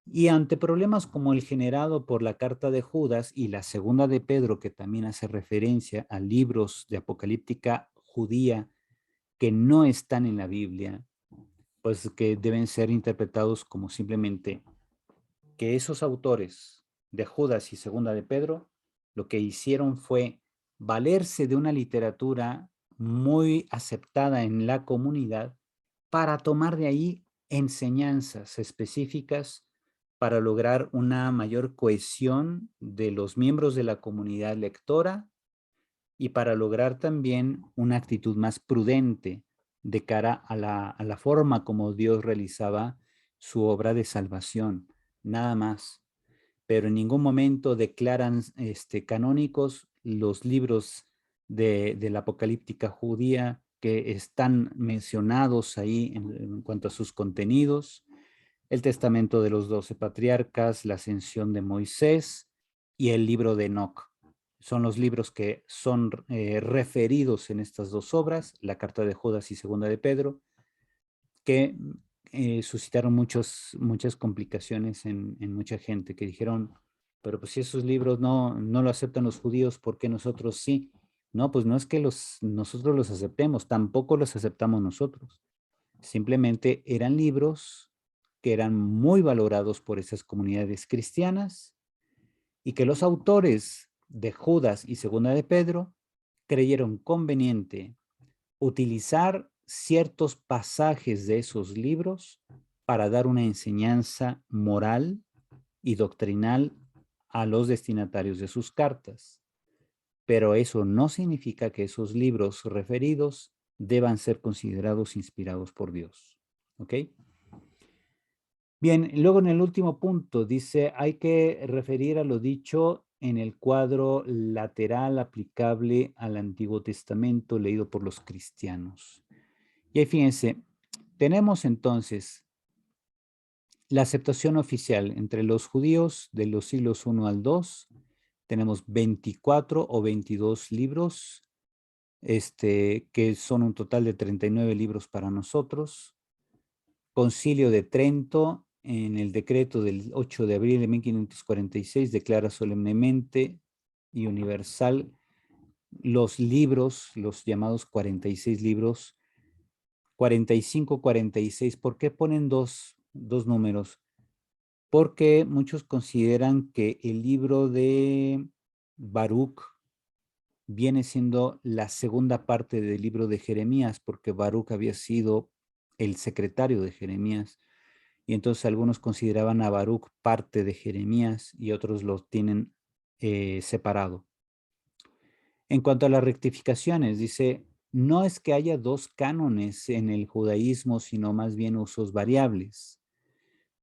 S1: Y ante problemas como el generado por la carta de Judas y la segunda de Pedro, que también hace referencia a libros de apocalíptica judía que no están en la Biblia, pues que deben ser interpretados como simplemente que esos autores de Judas y segunda de Pedro lo que hicieron fue valerse de una literatura muy aceptada en la comunidad para tomar de ahí enseñanzas específicas para lograr una mayor cohesión de los miembros de la comunidad lectora y para lograr también una actitud más prudente de cara a la forma como Dios realizaba su obra de salvación, nada más. Pero en ningún momento declaran canónicos los libros de la apocalíptica judía que están mencionados ahí en cuanto a sus contenidos, el testamento de los 12 patriarcas, la ascensión de Moisés y el libro de Enoc. Son los libros que son referidos en estas dos obras, la carta de Judas y segunda de Pedro, que suscitaron muchas complicaciones en mucha gente que dijeron, pero pues si esos libros no lo aceptan los judíos, ¿por qué nosotros sí? No, pues no es que nosotros los aceptemos, tampoco los aceptamos nosotros. Simplemente eran libros que eran muy valorados por esas comunidades cristianas y que los autores de Judas y segunda de Pedro creyeron conveniente utilizar ciertos pasajes de esos libros para dar una enseñanza moral y doctrinal a los destinatarios de sus cartas. Pero eso no significa que esos libros referidos deban ser considerados inspirados por Dios. ¿Ok? Bien, luego en el último punto dice, hay que referir a lo dicho en el cuadro lateral aplicable al Antiguo Testamento leído por los cristianos. Y ahí fíjense, tenemos entonces la aceptación oficial entre los judíos de los siglos 1 al 2. Tenemos 24 o 22 libros, que son un total de 39 libros para nosotros. Concilio de Trento, en el decreto del 8 de abril de 1546, declara solemnemente y universal los libros, los llamados 46 libros, 45, 46. ¿Por qué ponen dos números? Porque muchos consideran que el libro de Baruch viene siendo la segunda parte del libro de Jeremías, porque Baruch había sido el secretario de Jeremías. Y entonces algunos consideraban a Baruch parte de Jeremías y otros lo tienen separado. En cuanto a las rectificaciones, dice, no es que haya dos cánones en el judaísmo, sino más bien usos variables.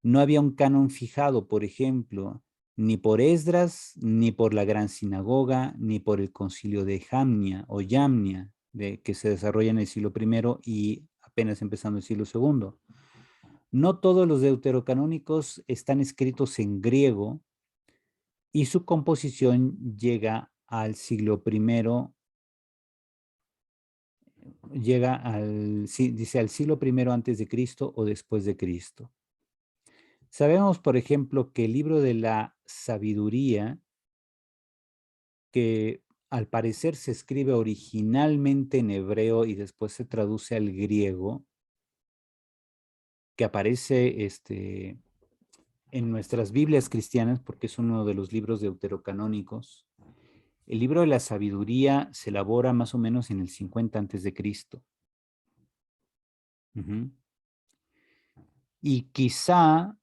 S1: No había un canon fijado, por ejemplo, ni por Esdras, ni por la Gran Sinagoga, ni por el concilio de Jamnia o Yamnia, que se desarrolla en el siglo I y apenas empezando el siglo II. No todos los deuterocanónicos están escritos en griego y su composición llega al siglo I, dice al siglo I antes de Cristo o después de Cristo. Sabemos, por ejemplo, que el libro de la sabiduría, que al parecer se escribe originalmente en hebreo y después se traduce al griego, que aparece en nuestras Biblias cristianas, porque es uno de los libros deuterocanónicos. El libro de la sabiduría se elabora más o menos en el 50 antes de Cristo. Y quizá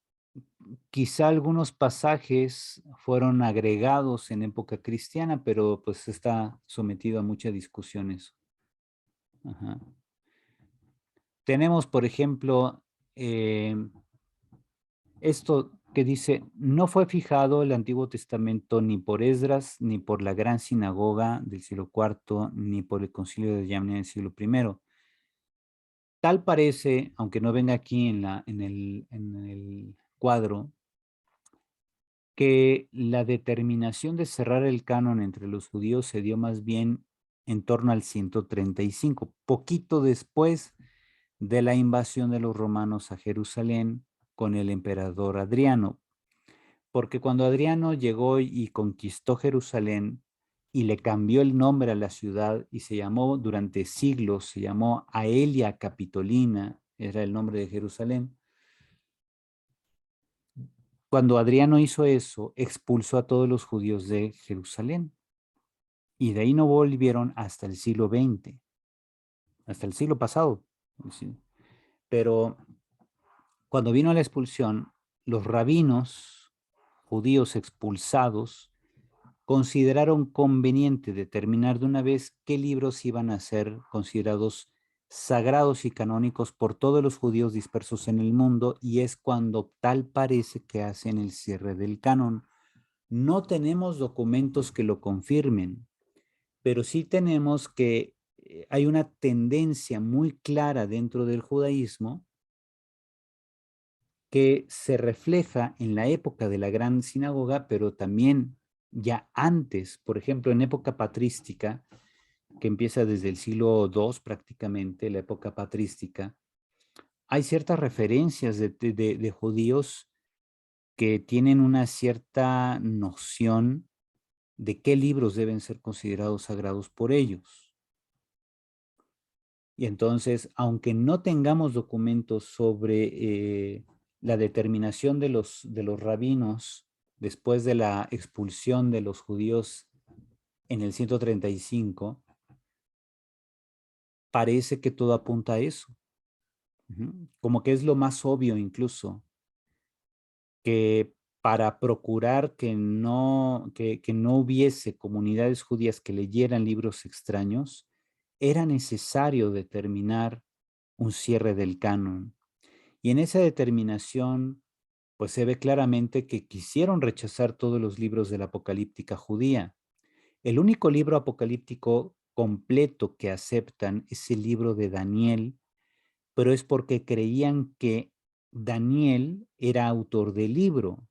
S1: algunos pasajes fueron agregados en época cristiana, pero pues está sometido a mucha discusión eso. Tenemos, por ejemplo, esto que dice, no fue fijado el Antiguo Testamento ni por Esdras, ni por la gran sinagoga del siglo IV, ni por el concilio de Yamnia del siglo I. Tal parece, aunque no venga aquí en el cuadro, que la determinación de cerrar el canon entre los judíos se dio más bien en torno al 135, poquito después de la invasión de los romanos a Jerusalén con el emperador Adriano. Porque cuando Adriano llegó y conquistó Jerusalén y le cambió el nombre a la ciudad y se llamó durante siglos, se llamó Aelia Capitolina, era el nombre de Jerusalén. Cuando Adriano hizo eso, expulsó a todos los judíos de Jerusalén y de ahí no volvieron hasta el siglo XX, hasta el siglo pasado. ¿Sí? Pero cuando vino la expulsión, los rabinos judíos expulsados consideraron conveniente determinar de una vez qué libros iban a ser considerados sagrados y canónicos por todos los judíos dispersos en el mundo, y es cuando tal parece que hacen el cierre del canon. No tenemos documentos que lo confirmen, pero sí tenemos que hay una tendencia muy clara dentro del judaísmo que se refleja en la época de la Gran Sinagoga, pero también ya antes, por ejemplo, en época patrística, que empieza desde el siglo II prácticamente, la época patrística, hay ciertas referencias de judíos que tienen una cierta noción de qué libros deben ser considerados sagrados por ellos. Y entonces, aunque no tengamos documentos sobre la determinación de los rabinos después de la expulsión de los judíos en el 135, parece que todo apunta a eso. Como que es lo más obvio incluso, que para procurar que no hubiese comunidades judías que leyeran libros extraños, era necesario determinar un cierre del canon. Y en esa determinación, pues se ve claramente que quisieron rechazar todos los libros de la apocalíptica judía. El único libro apocalíptico completo que aceptan es el libro de Daniel, pero es porque creían que Daniel era autor del libro.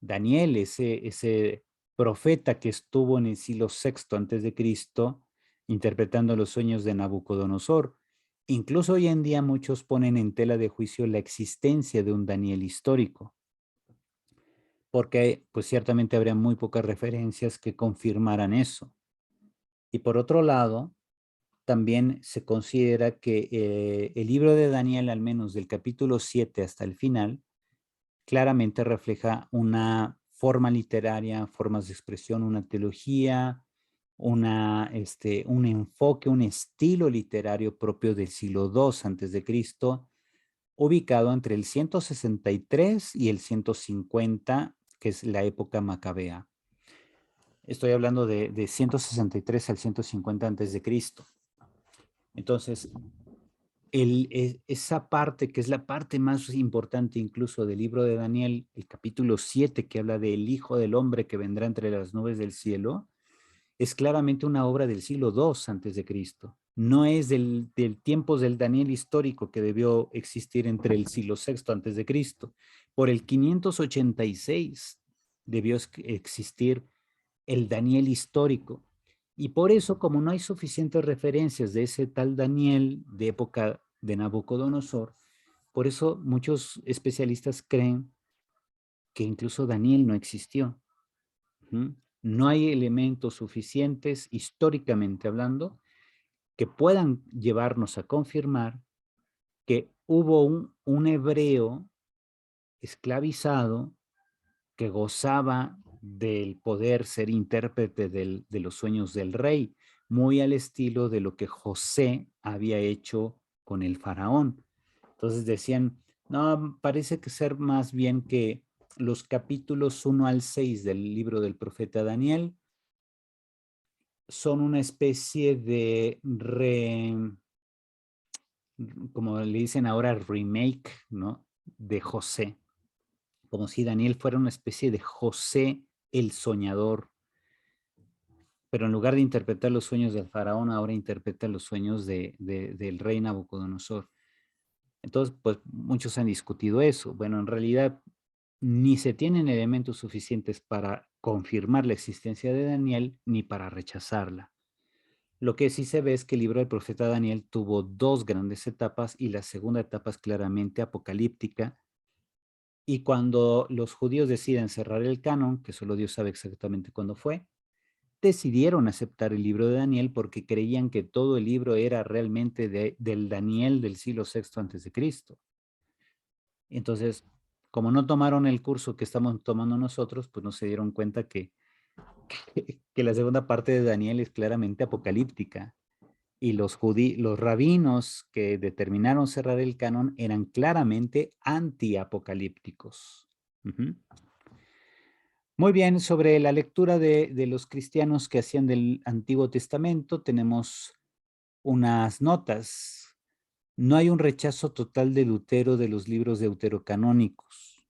S1: Daniel, ese profeta que estuvo en el siglo VI antes de Cristo, interpretando los sueños de Nabucodonosor. Incluso hoy en día muchos ponen en tela de juicio la existencia de un Daniel histórico, porque pues ciertamente habría muy pocas referencias que confirmaran eso. Y por otro lado, también se considera que el libro de Daniel, al menos del capítulo 7 hasta el final, claramente refleja una forma literaria, formas de expresión, una teología, un enfoque, un estilo literario propio del siglo II antes de Cristo, ubicado entre el 163 y el 150, que es la época macabea. Estoy hablando de 163 al 150 antes de Cristo. Entonces, esa parte, que es la parte más importante incluso del libro de Daniel, el capítulo 7, que habla del Hijo del Hombre que vendrá entre las nubes del cielo, es claramente una obra del siglo II antes de Cristo. No es del tiempos del Daniel histórico que debió existir entre el siglo VI antes de Cristo. Por el 586 debió existir el Daniel histórico. Y por eso, como no hay suficientes referencias de ese tal Daniel de época de Nabucodonosor, por eso muchos especialistas creen que incluso Daniel no existió. No hay elementos suficientes, históricamente hablando, que puedan llevarnos a confirmar que hubo un hebreo esclavizado que gozaba del poder ser intérprete de los sueños del rey, muy al estilo de lo que José había hecho con el faraón. Entonces decían, no, parece que ser más bien que los capítulos 1 al 6 del libro del profeta Daniel son una especie de como le dicen ahora, remake, ¿no? De José, como si Daniel fuera una especie de José el soñador, pero en lugar de interpretar los sueños del faraón, ahora interpreta los sueños del rey Nabucodonosor. Entonces, pues muchos han discutido eso. Bueno, en realidad ni se tienen elementos suficientes para confirmar la existencia de Daniel ni para rechazarla. Lo que sí se ve es que el libro del profeta Daniel tuvo dos grandes etapas y la segunda etapa es claramente apocalíptica. Y cuando los judíos deciden cerrar el canon, que solo Dios sabe exactamente cuándo fue, decidieron aceptar el libro de Daniel porque creían que todo el libro era realmente del Daniel del siglo VI antes de Cristo. Entonces, como no tomaron el curso que estamos tomando nosotros, pues no se dieron cuenta que la segunda parte de Daniel es claramente apocalíptica. Y los rabinos que determinaron cerrar el canon eran claramente antiapocalípticos. Uh-huh. Muy bien, sobre la lectura de los cristianos que hacían del Antiguo Testamento, tenemos unas notas. No hay un rechazo total de Lutero de los libros deuterocanónicos,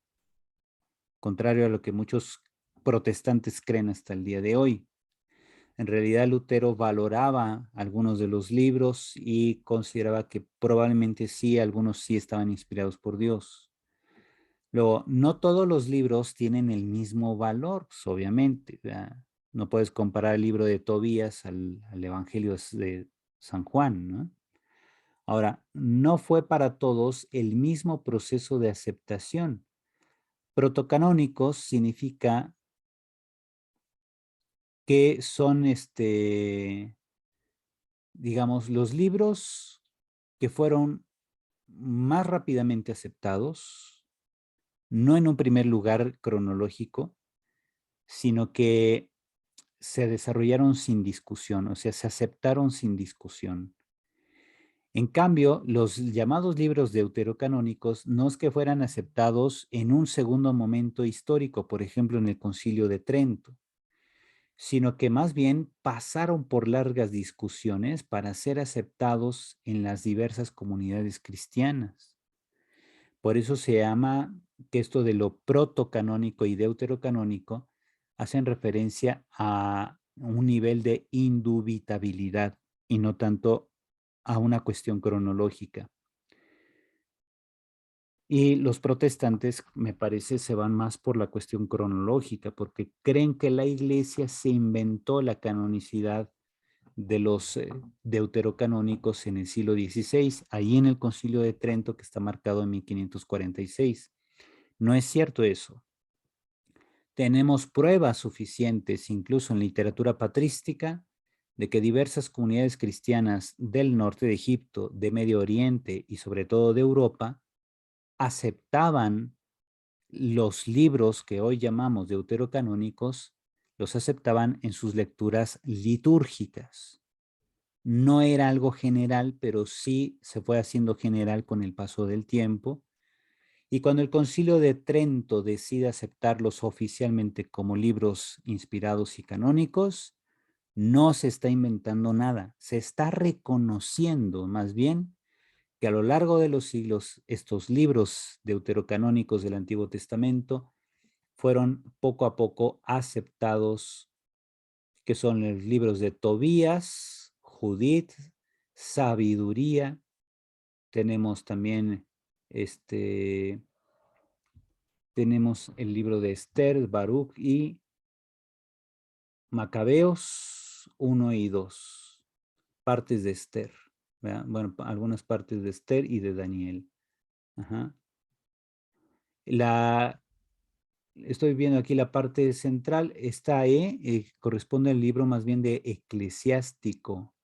S1: contrario a lo que muchos protestantes creen hasta el día de hoy. En realidad, Lutero valoraba algunos de los libros y consideraba que probablemente sí, algunos sí estaban inspirados por Dios. Luego, no todos los libros tienen el mismo valor, pues, obviamente. ¿Verdad? No puedes comparar el libro de Tobías al Evangelio de San Juan, ¿no? Ahora, no fue para todos el mismo proceso de aceptación. Protocanónicos significa que son, digamos, los libros que fueron más rápidamente aceptados, no en un primer lugar cronológico, sino que se desarrollaron sin discusión, o sea, se aceptaron sin discusión. En cambio, los llamados libros deuterocanónicos no es que fueran aceptados en un segundo momento histórico, por ejemplo, en el Concilio de Trento, sino que más bien pasaron por largas discusiones para ser aceptados en las diversas comunidades cristianas. Por eso se llama que esto de lo protocanónico y deuterocanónico hacen referencia a un nivel de indubitabilidad y no tanto a una cuestión cronológica. Y los protestantes, me parece, se van más por la cuestión cronológica, porque creen que la iglesia se inventó la canonicidad de los deuterocanónicos en el siglo XVI, ahí en el Concilio de Trento, que está marcado en 1546. No es cierto eso. Tenemos pruebas suficientes, incluso en literatura patrística, de que diversas comunidades cristianas del norte de Egipto, de Medio Oriente y sobre todo de Europa, aceptaban los libros que hoy llamamos deuterocanónicos, los aceptaban en sus lecturas litúrgicas. No era algo general, pero sí se fue haciendo general con el paso del tiempo. Y cuando el Concilio de Trento decide aceptarlos oficialmente como libros inspirados y canónicos, no se está inventando nada, se está reconociendo más bien que a lo largo de los siglos estos libros deuterocanónicos del Antiguo Testamento fueron poco a poco aceptados, que son los libros de Tobías, Judith, Sabiduría, tenemos también tenemos el libro de Esther, Baruch y Macabeos 1 y 2, partes de Esther, ¿verdad? Bueno, algunas partes de Esther y de Daniel. Ajá. Estoy viendo aquí la parte central, esta corresponde al libro más bien de Eclesiástico.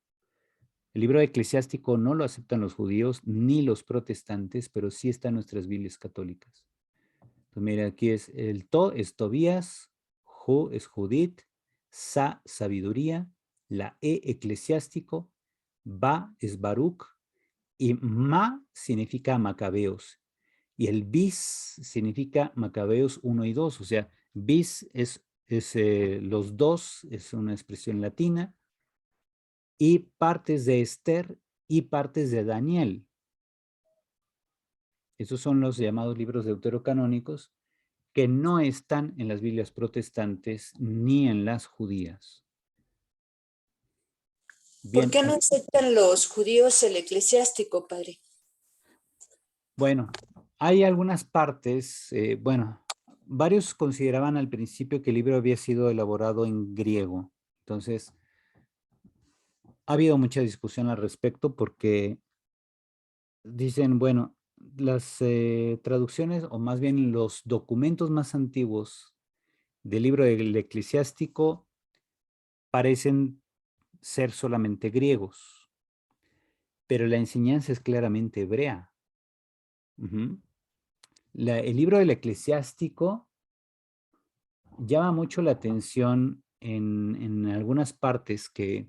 S1: El libro de Eclesiástico no lo aceptan los judíos ni los protestantes, pero sí está en nuestras Biblias católicas. Entonces, mira, aquí es el es Tobías, Ju es Judith, sabiduría, la eclesiástico, Ba es Baruch y Ma significa Macabeos. Y el bis significa Macabeos 1 y 2, o sea, bis es los dos, es una expresión latina, y partes de Esther y partes de Daniel. Esos son los llamados libros deuterocanónicos que no están en las Biblias protestantes ni en las judías.
S2: ¿Por
S1: Bien,
S2: qué no aceptan los judíos el eclesiástico, padre?
S1: bueno, hay algunas partes, varios consideraban al principio que el libro había sido elaborado en griego. Entonces, ha habido mucha discusión al respecto porque dicen, bueno, las traducciones o más bien los documentos más antiguos del libro del eclesiástico parecen ser solamente griegos, pero la enseñanza es claramente hebrea. El libro del eclesiástico llama mucho la atención en algunas partes que,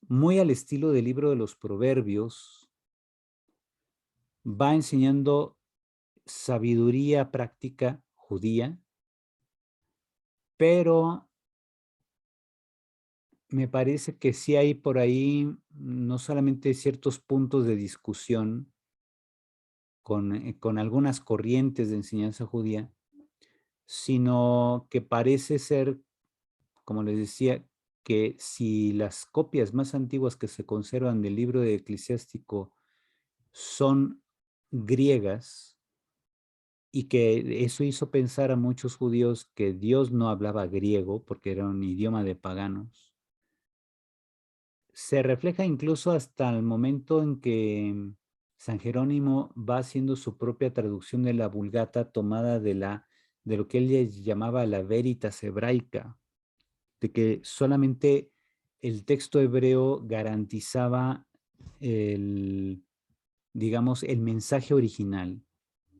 S1: muy al estilo del libro de los Proverbios, va enseñando sabiduría práctica judía, pero me parece que sí hay por ahí no solamente ciertos puntos de discusión con algunas corrientes de enseñanza judía, sino que parece ser, como les decía, que si las copias más antiguas que se conservan del libro de Eclesiástico son griegas, y que eso hizo pensar a muchos judíos que Dios no hablaba griego porque era un idioma de paganos, se refleja incluso hasta el momento en que San Jerónimo va haciendo su propia traducción de la Vulgata tomada de lo que él llamaba la Veritas hebraica, de que solamente el texto hebreo garantizaba digamos, el mensaje original,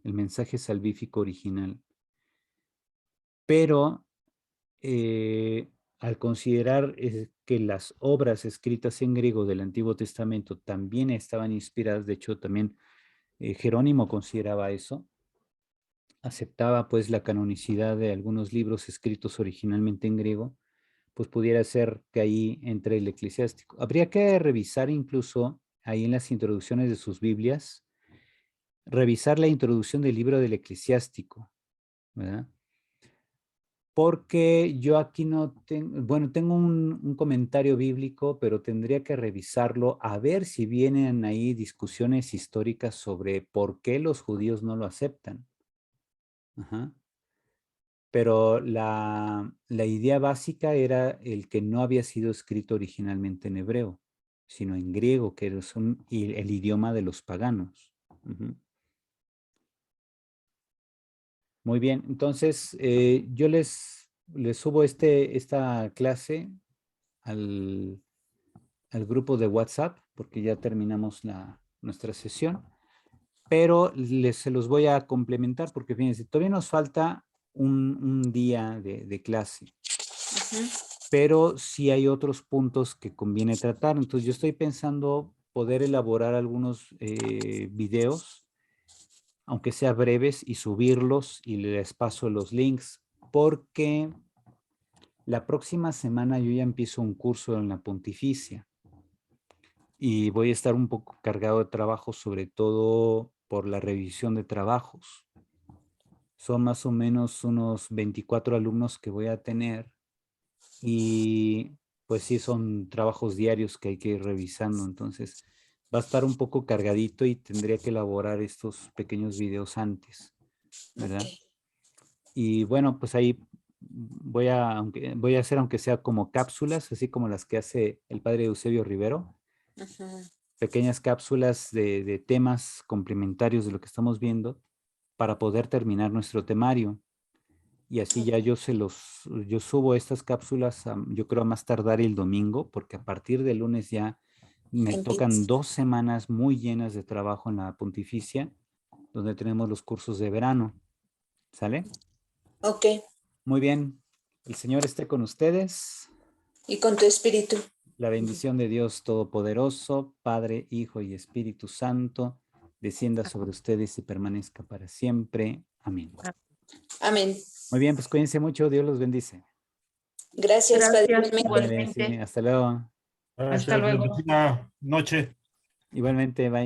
S1: el mensaje salvífico original. Pero al considerar que las obras escritas en griego del Antiguo Testamento también estaban inspiradas, de hecho también Jerónimo consideraba eso, aceptaba pues la canonicidad de algunos libros escritos originalmente en griego, pues pudiera ser que ahí entre el eclesiástico. Habría que revisar incluso ahí en las introducciones de sus Biblias, revisar la introducción del libro del eclesiástico, ¿verdad? Porque yo aquí no tengo, bueno, tengo un comentario bíblico, pero tendría que revisarlo a ver si vienen ahí discusiones históricas sobre por qué los judíos no lo aceptan. Ajá. Pero la idea básica era el que no había sido escrito originalmente en hebreo, sino en griego, que es el idioma de los paganos. Muy bien, entonces yo les subo esta clase al grupo de WhatsApp, porque ya terminamos nuestra sesión, pero se los voy a complementar, porque fíjense, todavía nos falta un día de clase, pero sí hay otros puntos que conviene tratar. Entonces yo estoy pensando poder elaborar algunos videos, aunque sea breves, y subirlos, y les paso los links, porque la próxima semana yo ya empiezo un curso en la Pontificia y voy a estar un poco cargado de trabajo, sobre todo por la revisión de trabajos. Son más o menos unos 24 alumnos que voy a tener y pues sí son trabajos diarios que hay que ir revisando. Entonces va a estar un poco cargadito y tendría que elaborar estos pequeños videos antes, ¿verdad?
S2: Okay.
S1: Y bueno, pues ahí voy a hacer, aunque sea como cápsulas, así como las que hace el padre Eusebio Rivero, pequeñas cápsulas de temas complementarios de lo que estamos viendo para poder terminar nuestro temario. Y así ya yo subo estas cápsulas, yo creo a más tardar el domingo, porque a partir del lunes ya me tocan 2 semanas muy llenas de trabajo en la Pontificia, donde tenemos los cursos de verano. ¿Sale?
S2: Ok.
S1: Muy bien. El Señor esté con ustedes.
S2: Y con tu espíritu.
S1: La bendición de Dios Todopoderoso, Padre, Hijo y Espíritu Santo, descienda sobre ustedes y permanezca para siempre. Amén.
S2: Amén.
S1: Muy bien, pues cuídense mucho. Dios los bendice.
S2: Gracias, Padre.
S3: Gracias,
S1: Vale, sí,
S3: igualmente.
S1: hasta luego.
S3: Hasta
S4: Gracias,
S3: luego.
S4: bendecida noche.
S1: Igualmente, bye.